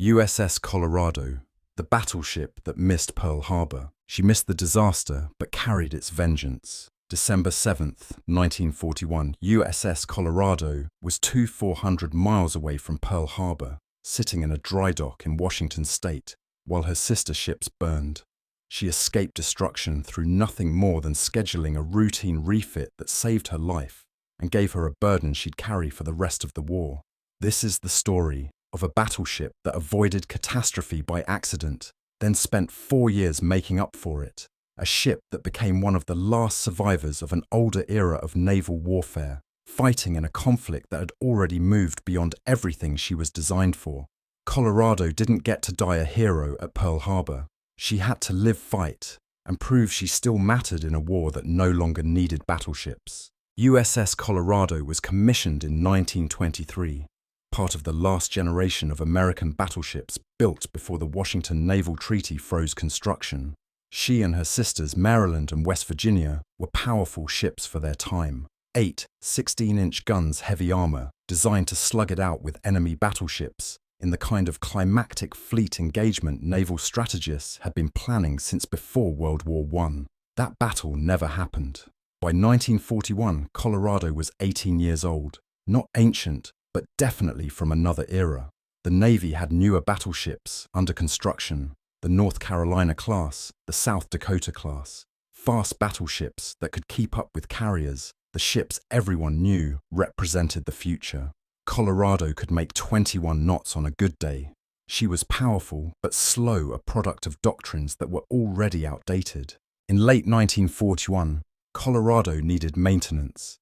USS Colorado, the battleship that missed Pearl Harbor. She missed the disaster but carried its vengeance. December 7th, 1941, USS Colorado was 400 miles away from Pearl Harbor, sitting in a dry dock in Washington state, while her sister ships burned. She escaped destruction through nothing more than scheduling a routine refit that saved her life and gave her a burden she'd carry for the rest of the war. This is the story of a battleship that avoided catastrophe by accident, then spent 4 years making up for it. A ship that became one of the last survivors of an older era of naval warfare, fighting in a conflict that had already moved beyond everything she was designed for. Colorado didn't get to die a hero at Pearl Harbor. She had to live fight and prove she still mattered in a war that no longer needed battleships. USS Colorado was commissioned in 1923, part of the last generation of American battleships built before the Washington Naval Treaty froze construction. She and her sisters, Maryland and West Virginia, were powerful ships for their time. 8 16-inch guns, heavy armor, designed to slug it out with enemy battleships, in the kind of climactic fleet engagement naval strategists had been planning since before World War I. That battle never happened. By 1941, Colorado was 18 years old, not ancient, but definitely from another era. The Navy had newer battleships under construction, the North Carolina class, the South Dakota class, fast battleships that could keep up with carriers. The ships everyone knew represented the future. Colorado could make 21 knots on a good day. She was powerful but slow, a product of doctrines that were already outdated. In late 1941, Colorado needed maintenance.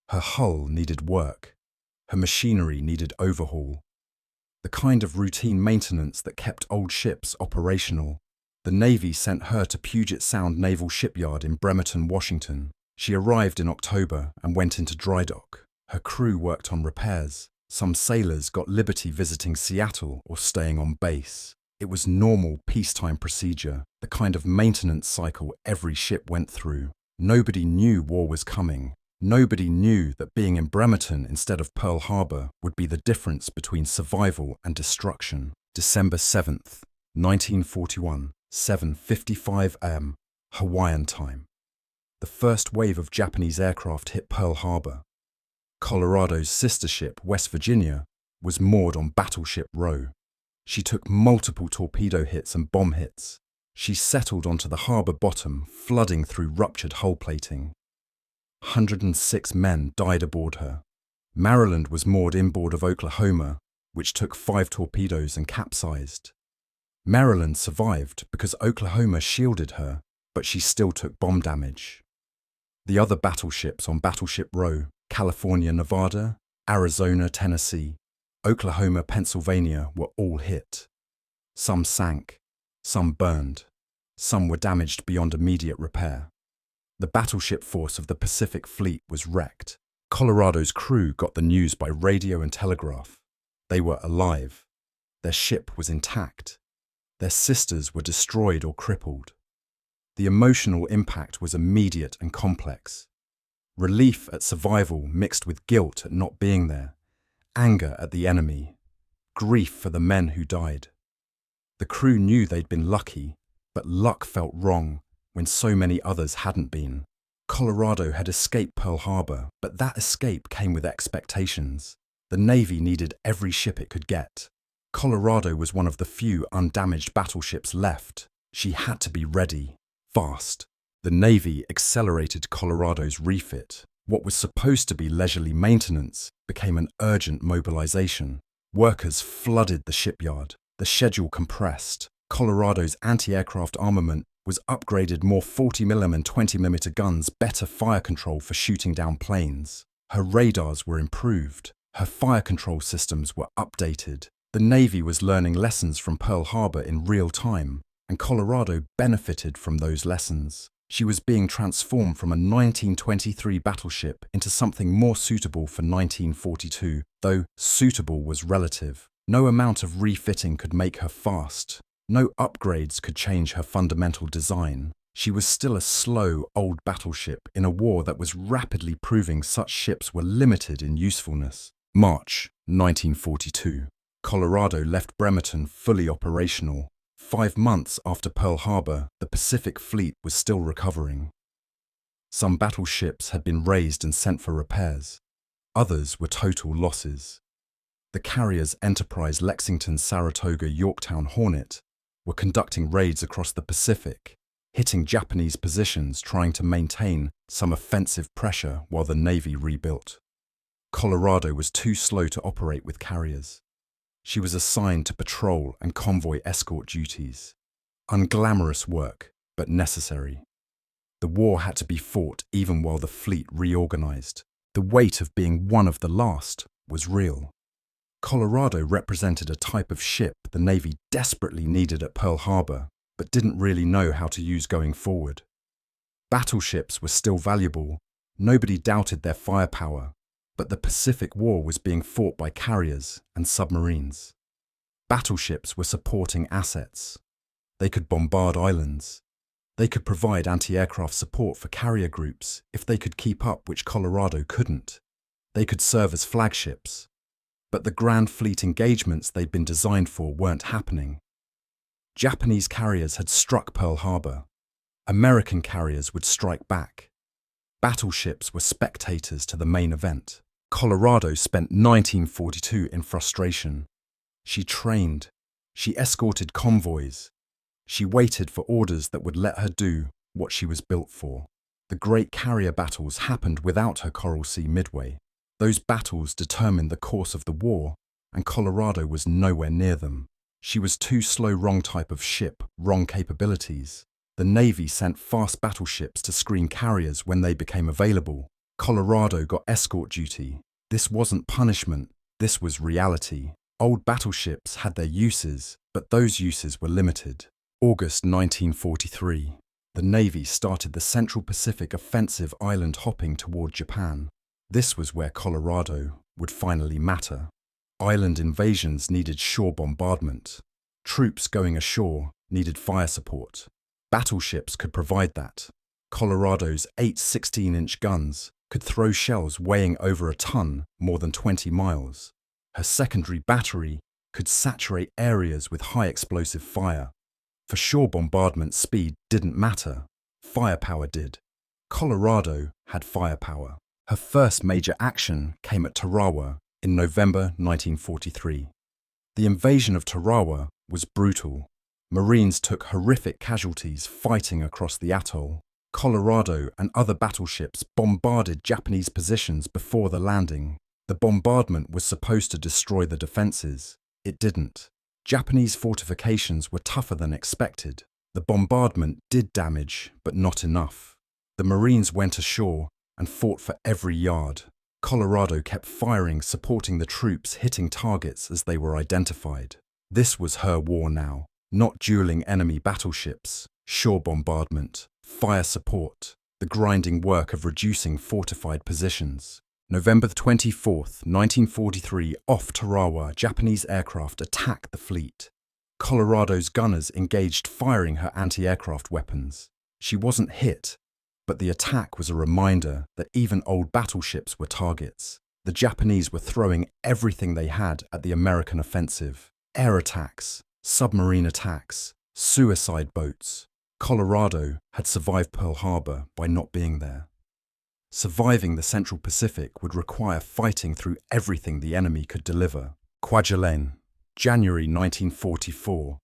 Her hull needed work. Her machinery needed overhaul. The kind of routine maintenance that kept old ships operational. The Navy sent her to Puget Sound Naval Shipyard in Bremerton, Washington. She arrived in October and went into dry dock. Her crew worked on repairs. Some sailors got liberty visiting Seattle or staying on base. It was normal peacetime procedure, the kind of maintenance cycle every ship went through. Nobody knew war was coming. Nobody knew that being in Bremerton instead of Pearl Harbor would be the difference between survival and destruction. December 7th, 1941, 7:55 am, Hawaiian time. The first wave of Japanese aircraft hit Pearl Harbor. Colorado's sister ship, West Virginia, was moored on Battleship Row. She took multiple torpedo hits and bomb hits. She settled onto the harbor bottom, flooding through ruptured hull plating. 106 men died aboard her. Maryland was moored inboard of Oklahoma, which took 5 torpedoes and capsized. Maryland survived because Oklahoma shielded her, but she still took bomb damage. The other battleships on Battleship Row, California, Nevada, Arizona, Tennessee, Oklahoma, Pennsylvania, were all hit. Some sank, some burned, some were damaged beyond immediate repair. The battleship force of the Pacific Fleet was wrecked. Colorado's crew got the news by radio and telegraph. They were alive. Their ship was intact. Their sisters were destroyed or crippled. The emotional impact was immediate and complex. Relief at survival mixed with guilt at not being there, anger at the enemy, grief for the men who died. The crew knew they'd been lucky, but luck felt wrong when so many others hadn't been. Colorado had escaped Pearl Harbor, but that escape came with expectations. The Navy needed every ship it could get. Colorado was one of the few undamaged battleships left. She had to be ready, fast. The Navy accelerated Colorado's refit. What was supposed to be leisurely maintenance became an urgent mobilization. Workers flooded the shipyard. The schedule compressed. Colorado's anti-aircraft armament was upgraded, more 40mm and 20mm guns, better fire control for shooting down planes. Her radars were improved. Her fire control systems were updated. The Navy was learning lessons from Pearl Harbor in real time, and Colorado benefited from those lessons. She was being transformed from a 1923 battleship into something more suitable for 1942, though suitable was relative. No amount of refitting could make her fast. No upgrades could change her fundamental design. She was still a slow, old battleship in a war that was rapidly proving such ships were limited in usefulness. March 1942. Colorado left Bremerton fully operational. 5 months after Pearl Harbor, the Pacific Fleet was still recovering. Some battleships had been raised and sent for repairs. Others were total losses. The carriers Enterprise, Lexington, Saratoga, Yorktown, Hornet were conducting raids across the Pacific, hitting Japanese positions trying to maintain some offensive pressure while the Navy rebuilt. Colorado was too slow to operate with carriers. She was assigned to patrol and convoy escort duties. Unglamorous work, but necessary. The war had to be fought even while the fleet reorganized. The weight of being one of the last was real. Colorado represented a type of ship the Navy desperately needed at Pearl Harbor, but didn't really know how to use going forward. Battleships were still valuable. Nobody doubted their firepower, but the Pacific War was being fought by carriers and submarines. Battleships were supporting assets. They could bombard islands. They could provide anti-aircraft support for carrier groups if they could keep up, which Colorado couldn't. They could serve as flagships. But the grand fleet engagements they'd been designed for weren't happening. Japanese carriers had struck Pearl Harbor. American carriers would strike back. Battleships were spectators to the main event. Colorado spent 1942 in frustration. She trained. She escorted convoys. She waited for orders that would let her do what she was built for. The great carrier battles happened without her Coral Sea Midway. Those battles determined the course of the war, and Colorado was nowhere near them. She was too slow, wrong type of ship, wrong capabilities. The Navy sent fast battleships to screen carriers when they became available. Colorado got escort duty. This wasn't punishment, this was reality. Old battleships had their uses, but those uses were limited. August 1943. The Navy started the Central Pacific offensive island hopping toward Japan. This was where Colorado would finally matter. Island invasions needed shore bombardment. Troops going ashore needed fire support. Battleships could provide that. Colorado's 8 16-inch guns could throw shells weighing over a ton, more than 20 miles. Her secondary battery could saturate areas with high explosive fire. For shore bombardment, speed didn't matter. Firepower did. Colorado had firepower. Her first major action came at Tarawa in November 1943. The invasion of Tarawa was brutal. Marines took horrific casualties fighting across the atoll. Colorado and other battleships bombarded Japanese positions before the landing. The bombardment was supposed to destroy the defenses. It didn't. Japanese fortifications were tougher than expected. The bombardment did damage, but not enough. The Marines went ashore and fought for every yard. Colorado kept firing, supporting the troops, hitting targets as they were identified. This was her war now, not dueling enemy battleships, shore bombardment, fire support, the grinding work of reducing fortified positions. November 24, 1943, off Tarawa, Japanese aircraft attacked the fleet. Colorado's gunners engaged, firing her anti-aircraft weapons. She wasn't hit, but the attack was a reminder that even old battleships were targets. The Japanese were throwing everything they had at the American offensive. Air attacks, submarine attacks, suicide boats. Colorado had survived Pearl Harbor by not being there. Surviving the Central Pacific would require fighting through everything the enemy could deliver. Kwajalein, January 1944.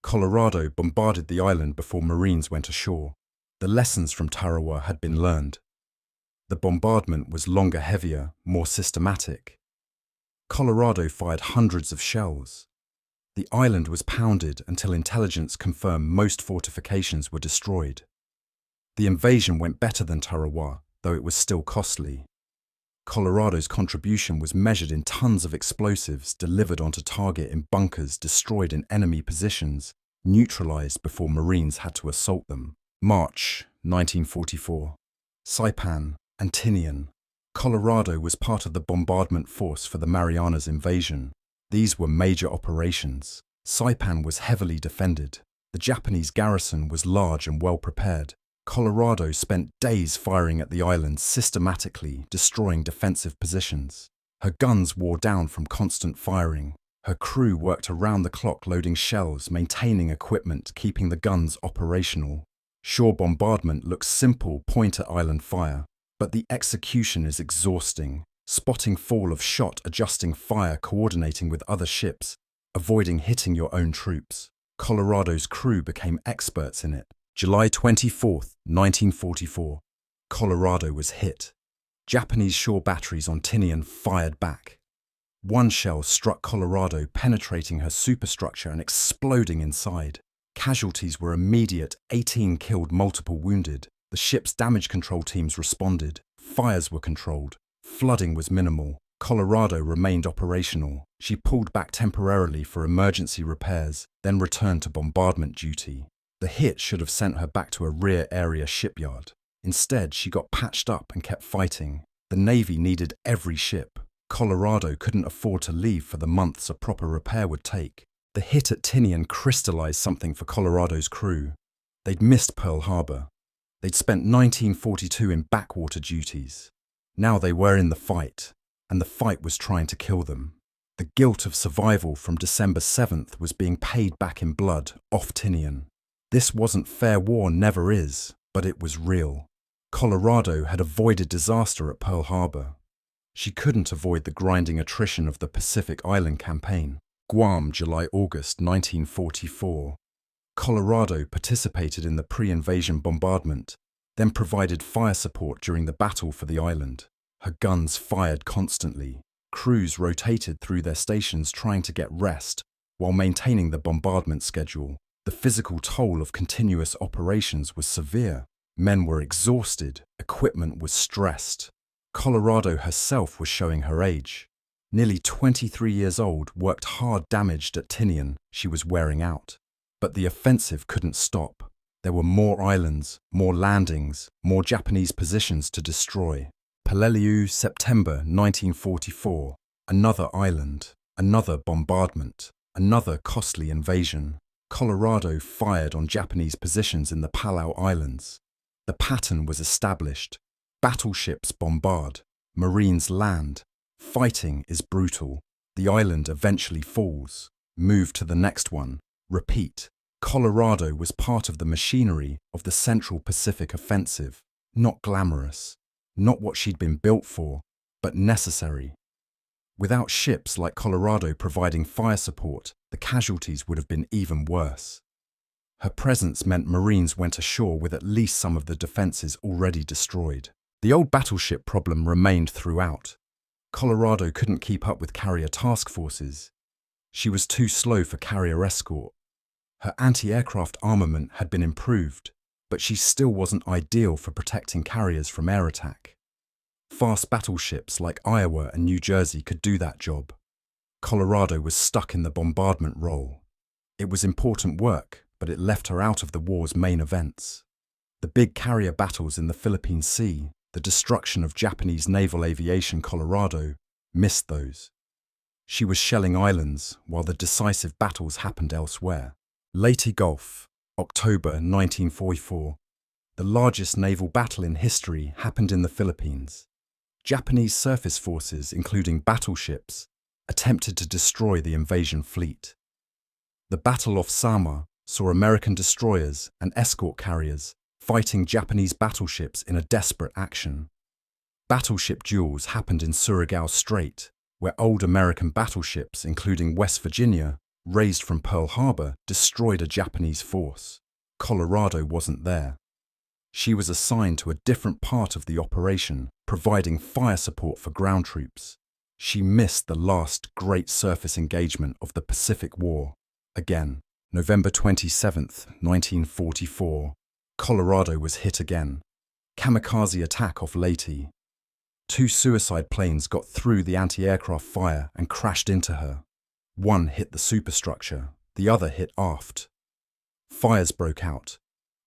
Colorado bombarded the island before Marines went ashore. The lessons from Tarawa had been learned. The bombardment was longer, heavier, more systematic. Colorado fired hundreds of shells. The island was pounded until intelligence confirmed most fortifications were destroyed. The invasion went better than Tarawa, though it was still costly. Colorado's contribution was measured in tons of explosives delivered onto target in bunkers, destroyed in enemy positions, neutralized before Marines had to assault them. March 1944. Saipan and Tinian. Colorado was part of the bombardment force for the Marianas invasion. These were major operations. Saipan was heavily defended. The Japanese garrison was large and well prepared. Colorado spent days firing at the island, systematically destroying defensive positions. Her guns wore down from constant firing. Her crew worked around the clock loading shells, maintaining equipment, keeping the guns operational. Shore bombardment looks simple point-at-island fire, but the execution is exhausting. Spotting fall of shot, adjusting fire, coordinating with other ships, avoiding hitting your own troops. Colorado's crew became experts in it. July 24, 1944. Colorado was hit. Japanese shore batteries on Tinian fired back. One shell struck Colorado, penetrating her superstructure and exploding inside. Casualties were immediate, 18 killed, multiple wounded. The ship's damage control teams responded. Fires were controlled. Flooding was minimal. Colorado remained operational. She pulled back temporarily for emergency repairs, then returned to bombardment duty. The hit should have sent her back to a rear area shipyard. Instead, she got patched up and kept fighting. The Navy needed every ship. Colorado couldn't afford to leave for the months a proper repair would take. The hit at Tinian crystallized something for Colorado's crew. They'd missed Pearl Harbor. They'd spent 1942 in backwater duties. Now they were in the fight, and the fight was trying to kill them. The guilt of survival from December 7th was being paid back in blood off Tinian. This wasn't fair war, never is, but it was real. Colorado had avoided disaster at Pearl Harbor. She couldn't avoid the grinding attrition of the Pacific Island Campaign. Guam, July-August 1944. Colorado participated in the pre-invasion bombardment, then provided fire support during the battle for the island. Her guns fired constantly. Crews rotated through their stations trying to get rest while maintaining the bombardment schedule. The physical toll of continuous operations was severe. Men were exhausted, equipment was stressed. Colorado herself was showing her age. Nearly 23 years old, worked hard, damaged at Tinian, she was wearing out. But the offensive couldn't stop. There were more islands, more landings, more Japanese positions to destroy. Peleliu, September 1944. Another island, another bombardment, another costly invasion. Colorado fired on Japanese positions in the Palau Islands. The pattern was established. Battleships bombard, Marines land. Fighting is brutal. The island eventually falls. Move to the next one. Repeat. Colorado was part of the machinery of the Central Pacific Offensive. Not glamorous. Not what she'd been built for, but necessary. Without ships like Colorado providing fire support, the casualties would have been even worse. Her presence meant Marines went ashore with at least some of the defenses already destroyed. The old battleship problem remained throughout. Colorado couldn't keep up with carrier task forces. She was too slow for carrier escort. Her anti-aircraft armament had been improved, but she still wasn't ideal for protecting carriers from air attack. Fast battleships like Iowa and New Jersey could do that job. Colorado was stuck in the bombardment role. It was important work, but it left her out of the war's main events. The big carrier battles in the Philippine Sea, the destruction of Japanese naval aviation, Colorado missed those. She was shelling islands while the decisive battles happened elsewhere. Leyte Gulf, October 1944. The largest naval battle in history happened in the Philippines. Japanese surface forces, including battleships, attempted to destroy the invasion fleet. The Battle off Samar saw American destroyers and escort carriers fighting Japanese battleships in a desperate action. Battleship duels happened in Surigao Strait, where old American battleships, including West Virginia, raised from Pearl Harbor, destroyed a Japanese force. Colorado wasn't there. She was assigned to a different part of the operation, providing fire support for ground troops. She missed the last great surface engagement of the Pacific War. Again, November 27, 1944. Colorado was hit again. Kamikaze attack off Leyte. 2 suicide planes got through the anti-aircraft fire and crashed into her. One hit the superstructure, the other hit aft. Fires broke out.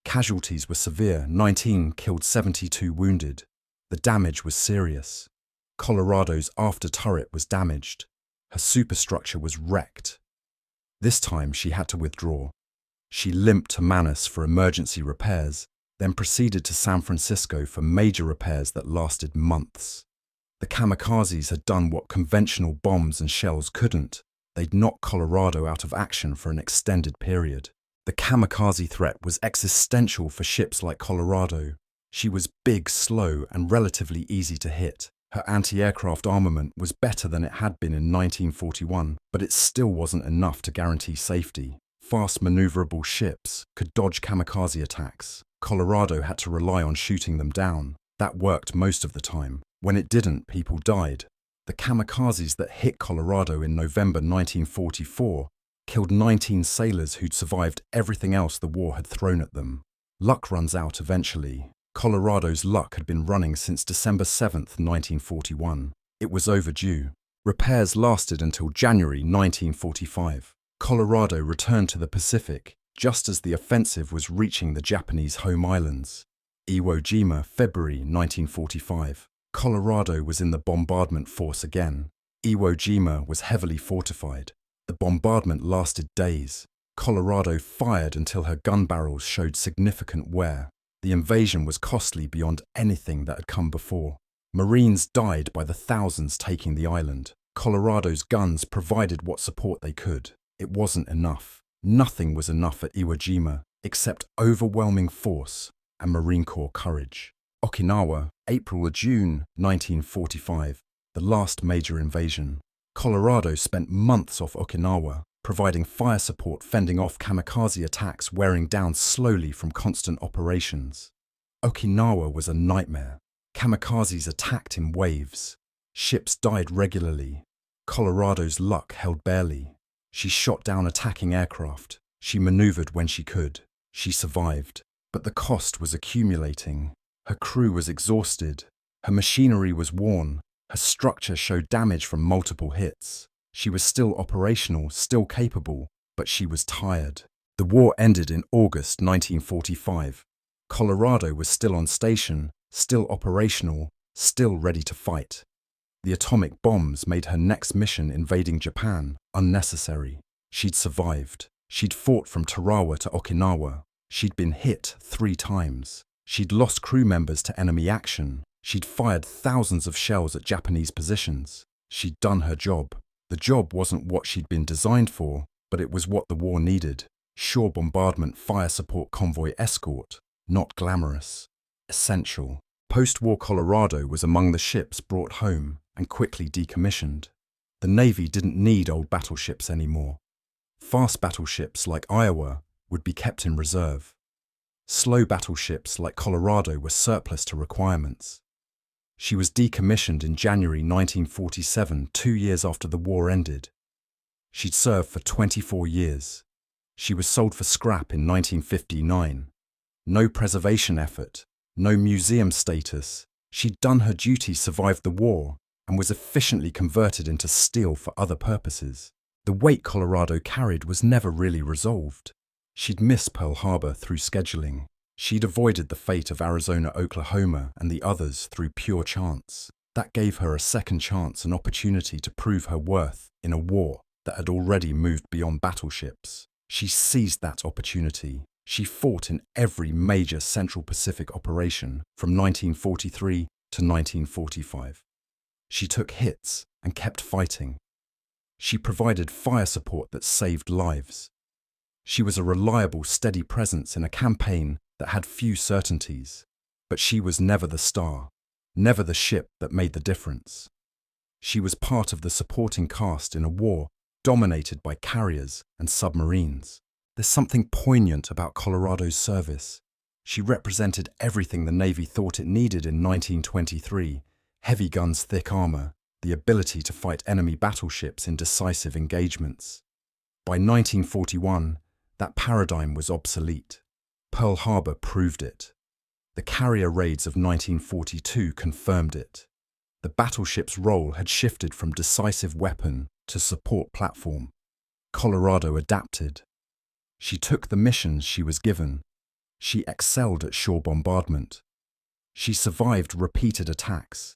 Casualties were severe, 19 killed, 72 wounded. The damage was serious. Colorado's after turret was damaged. Her superstructure was wrecked. This time she had to withdraw. She limped to Manus for emergency repairs, then proceeded to San Francisco for major repairs that lasted months. The kamikazes had done what conventional bombs and shells couldn't. They'd knocked Colorado out of action for an extended period. The kamikaze threat was existential for ships like Colorado. She was big, slow, and relatively easy to hit. Her anti-aircraft armament was better than it had been in 1941, but it still wasn't enough to guarantee safety. Fast maneuverable ships could dodge kamikaze attacks. Colorado had to rely on shooting them down. That worked most of the time. When it didn't, people died. The kamikazes that hit Colorado in November 1944 killed 19 sailors who'd survived everything else the war had thrown at them. Luck runs out eventually. Colorado's luck had been running since December 7, 1941. It was overdue. Repairs lasted until January 1945. Colorado returned to the Pacific just as the offensive was reaching the Japanese home islands. Iwo Jima, February 1945. Colorado was in the bombardment force again. Iwo Jima was heavily fortified. The bombardment lasted days. Colorado fired until her gun barrels showed significant wear. The invasion was costly beyond anything that had come before. Marines died by the thousands taking the island. Colorado's guns provided what support they could. It wasn't enough. Nothing was enough at Iwo Jima except overwhelming force and Marine Corps courage. Okinawa, April or June 1945, the last major invasion. Colorado spent months off Okinawa, providing fire support, fending off kamikaze attacks wearing down slowly from constant operations. Okinawa was a nightmare. Kamikazes attacked in waves. Ships died regularly. Colorado's luck held barely. She shot down attacking aircraft. She maneuvered when she could. She survived. But the cost was accumulating. Her crew was exhausted. Her machinery was worn. Her structure showed damage from multiple hits. She was still operational, still capable, but she was tired. The war ended in August 1945. Colorado was still on station, still operational, still ready to fight. The atomic bombs made her next mission invading Japan unnecessary. She'd survived. She'd fought from Tarawa to Okinawa. She'd been hit 3 times. She'd lost crew members to enemy action. She'd fired thousands of shells at Japanese positions. She'd done her job. The job wasn't what she'd been designed for, but it was what the war needed. Shore bombardment, fire support, convoy escort. Not glamorous. Essential. Post-war Colorado was among the ships brought home and quickly decommissioned. The Navy didn't need old battleships anymore. Fast battleships like Iowa would be kept in reserve. Slow battleships like Colorado were surplus to requirements. She was decommissioned in January 1947, 2 years after the war ended. She'd served for 24 years. She was sold for scrap in 1959. No preservation effort, no museum status. She'd done her duty, survived the war, and was efficiently converted into steel for other purposes. The weight Colorado carried was never really resolved. She'd missed Pearl Harbor through scheduling. She'd avoided the fate of Arizona, Oklahoma, and the others through pure chance. That gave her a second chance, an opportunity to prove her worth in a war that had already moved beyond battleships. She seized that opportunity. She fought in every major Central Pacific operation from 1943 to 1945. She took hits and kept fighting. She provided fire support that saved lives. She was a reliable, steady presence in a campaign that had few certainties. But she was never the star, never the ship that made the difference. She was part of the supporting cast in a war dominated by carriers and submarines. There's something poignant about Colorado's service. She represented everything the Navy thought it needed in 1923: heavy guns, thick armor, the ability to fight enemy battleships in decisive engagements. By 1941, that paradigm was obsolete. Pearl Harbor proved it. The carrier raids of 1942 confirmed it. The battleship's role had shifted from decisive weapon to support platform. Colorado adapted. She took the missions she was given. She excelled at shore bombardment. She survived repeated attacks.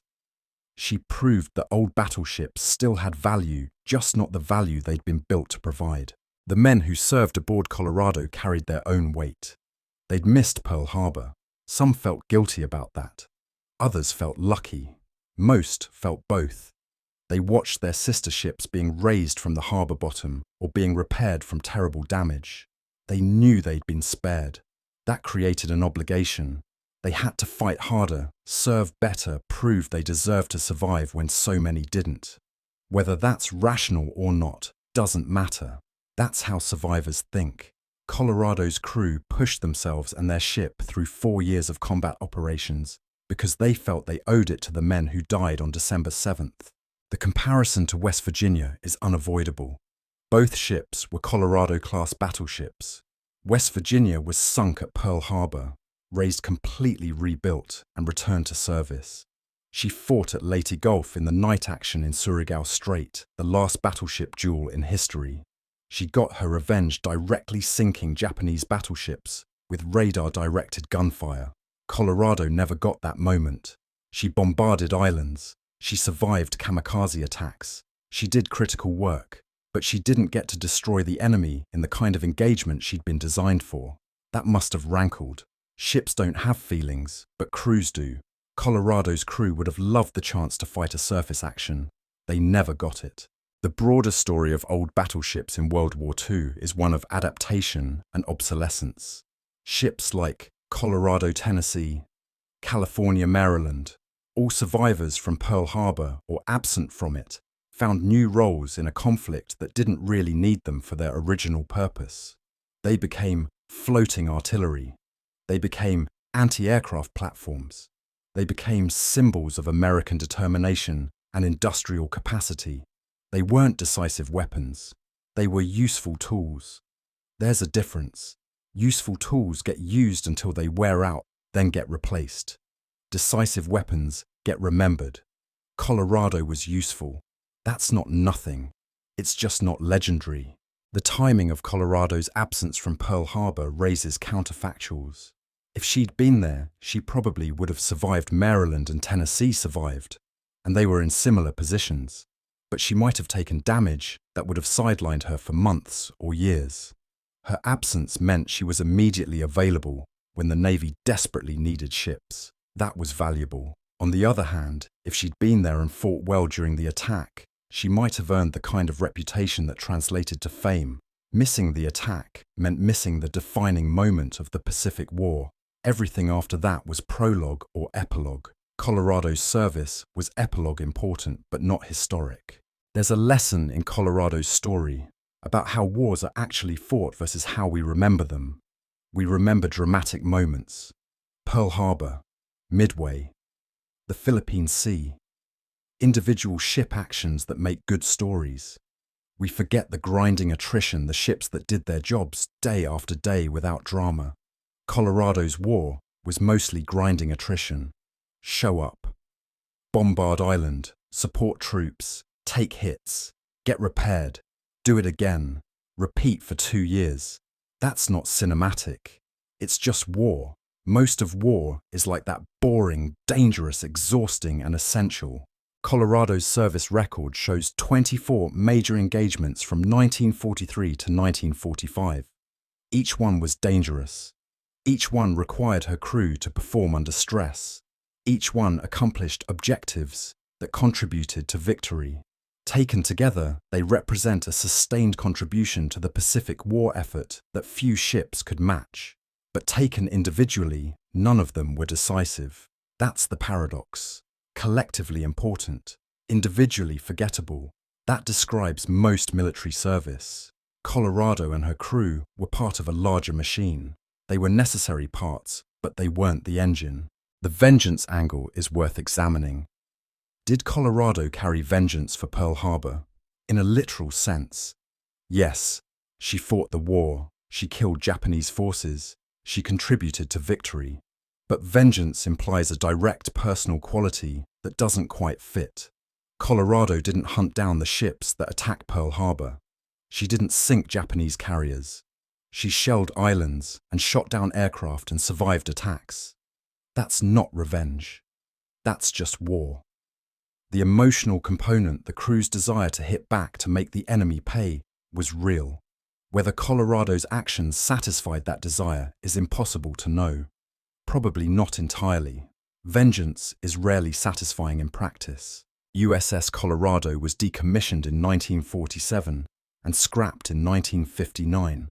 She proved that old battleships still had value, just not the value they'd been built to provide. The men who served aboard Colorado carried their own weight. They'd missed Pearl Harbor. Some felt guilty about that. Others felt lucky. Most felt both. They watched their sister ships being raised from the harbour bottom or being repaired from terrible damage. They knew they'd been spared. That created an obligation. They had to fight harder, serve better, prove they deserved to survive when so many didn't. Whether that's rational or not doesn't matter. That's how survivors think. Colorado's crew pushed themselves and their ship through 4 years of combat operations because they felt they owed it to the men who died on December 7th. The comparison to West Virginia is unavoidable. Both ships were Colorado-class battleships. West Virginia was sunk at Pearl Harbor, raised completely rebuilt and returned to service. She fought at Leyte Gulf in the night action in Surigao Strait, the last battleship duel in history. She got her revenge directly sinking Japanese battleships with radar-directed gunfire. Colorado never got that moment. She bombarded islands. She survived kamikaze attacks. She did critical work, but she didn't get to destroy the enemy in the kind of engagement she'd been designed for. That must have rankled. Ships don't have feelings, but crews do. Colorado's crew would have loved the chance to fight a surface action. They never got it. The broader story of old battleships in World War II is one of adaptation and obsolescence. Ships like Colorado, Tennessee, California, Maryland, all survivors from Pearl Harbor or absent from it, found new roles in a conflict that didn't really need them for their original purpose. They became floating artillery. They became anti-aircraft platforms. They became symbols of American determination and industrial capacity. They weren't decisive weapons. They were useful tools. There's a difference. Useful tools get used until they wear out, then get replaced. Decisive weapons get remembered. Colorado was useful. That's not nothing. It's just not legendary. The timing of Colorado's absence from Pearl Harbor raises counterfactuals. If she'd been there, she probably would have survived. Maryland and Tennessee survived, and they were in similar positions. But she might have taken damage that would have sidelined her for months or years. Her absence meant she was immediately available when the Navy desperately needed ships. That was valuable. On the other hand, if she'd been there and fought well during the attack, she might have earned the kind of reputation that translated to fame. Missing the attack meant missing the defining moment of the Pacific War. Everything after that was prologue or epilogue. Colorado's service was epilogue important, but not historic. There's a lesson in Colorado's story about how wars are actually fought versus how we remember them. We remember dramatic moments. Pearl Harbor, Midway, the Philippine Sea, individual ship actions that make good stories. We forget the grinding attrition, the ships that did their jobs day after day without drama. Colorado's war was mostly grinding attrition. Show up, bombard island, support troops, take hits, get repaired, do it again, repeat for 2 years. That's not cinematic. It's just war. Most of war is like that: boring, dangerous, exhausting, and essential. Colorado's service record shows 24 major engagements from 1943 to 1945. Each one was dangerous. Each one required her crew to perform under stress. Each one accomplished objectives that contributed to victory. Taken together, they represent a sustained contribution to the Pacific War effort that few ships could match. But taken individually, none of them were decisive. That's the paradox. Collectively important, individually forgettable. That describes most military service. Colorado and her crew were part of a larger machine. They were necessary parts, but they weren't the engine. The vengeance angle is worth examining. Did Colorado carry vengeance for Pearl Harbor? In a literal sense, yes. She fought the war. She killed Japanese forces. She contributed to victory. But vengeance implies a direct personal quality that doesn't quite fit. Colorado didn't hunt down the ships that attacked Pearl Harbor. She didn't sink Japanese carriers. She shelled islands and shot down aircraft and survived attacks. That's not revenge. That's just war. The emotional component, the crew's desire to hit back to make the enemy pay, was real. Whether Colorado's actions satisfied that desire is impossible to know. Probably not entirely. Vengeance is rarely satisfying in practice. USS Colorado was decommissioned in 1947 and scrapped in 1959.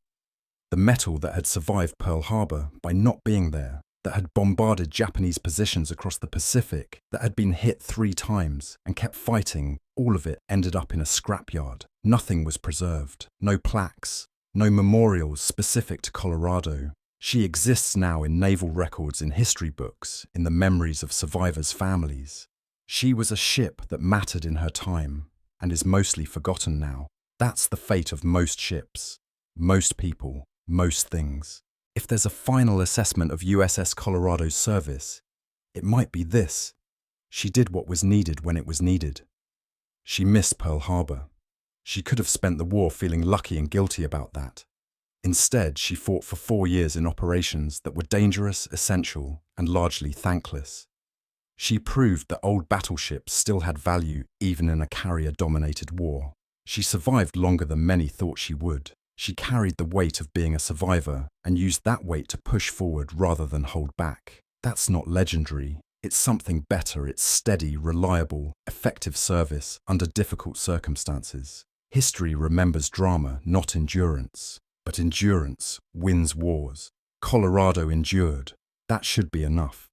The metal that had survived Pearl Harbor by not being there, that had bombarded Japanese positions across the Pacific, that had been hit 3 times and kept fighting, all of it ended up in a scrapyard. Nothing was preserved. No plaques, no memorials specific to Colorado. She exists now in naval records, in history books, in the memories of survivors' families. She was a ship that mattered in her time and is mostly forgotten now. That's the fate of most ships, most people, most things. If there's a final assessment of USS Colorado's service, it might be this: she did what was needed when it was needed. She missed Pearl Harbor. She could have spent the war feeling lucky and guilty about that. Instead, she fought for 4 years in operations that were dangerous, essential, and largely thankless. She proved that old battleships still had value even in a carrier-dominated war. She survived longer than many thought she would. She carried the weight of being a survivor and used that weight to push forward rather than hold back. That's not legendary. It's something better. It's steady, reliable, effective service under difficult circumstances. History remembers drama, not endurance. But endurance wins wars. Colorado endured. That should be enough.